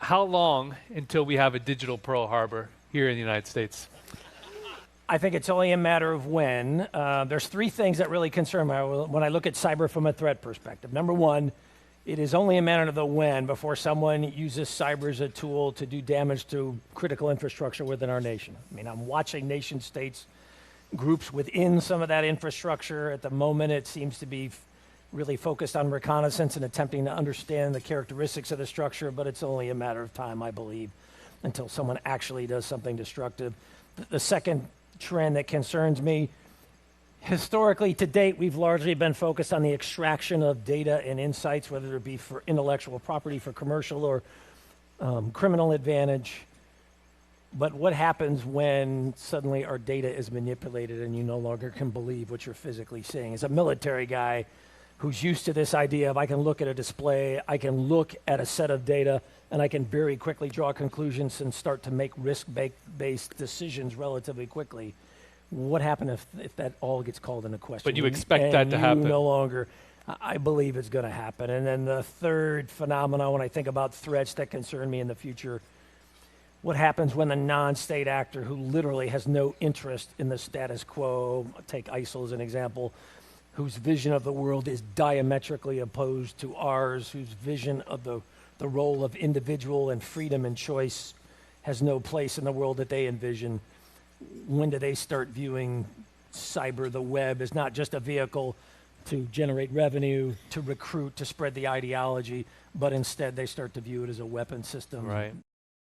How long until we have a digital Pearl Harbor here in the United States? I think it's only a matter of when. There's three things that really concern me when I look at cyber from a threat perspective. Number one, it is only a matter of the when before someone uses cyber as a tool to do damage to critical infrastructure within our nation. I mean, I'm watching nation states, groups within some of that infrastructure. At the moment, it seems to be really focused on reconnaissance and attempting to understand the characteristics of the structure, but it's only a matter of time, I believe, until someone actually does something destructive. The second trend that concerns me, historically to date, we've largely been focused on the extraction of data and insights, whether it be for intellectual property, for commercial or criminal advantage. But what happens when suddenly our data is manipulated and you no longer can believe what you're physically seeing? As a military guy who's used to this idea of I can look at a display, I can look at a set of data, and I can very quickly draw conclusions and start to make risk-based decisions relatively quickly. What happens if that all gets called into question? But you expect that to happen. No longer. I believe it's going to happen. And then the third phenomenon, when I think about threats that concern me in the future, what happens when the non-state actor who literally has no interest in the status quo, take ISIL as an example, whose vision of the world is diametrically opposed to ours, whose vision of the role of individual and freedom and choice has no place in the world that they envision. When do they start viewing cyber, the web, as not just a vehicle to generate revenue, to recruit, to spread the ideology, but instead they start to view it as a weapon system? Right.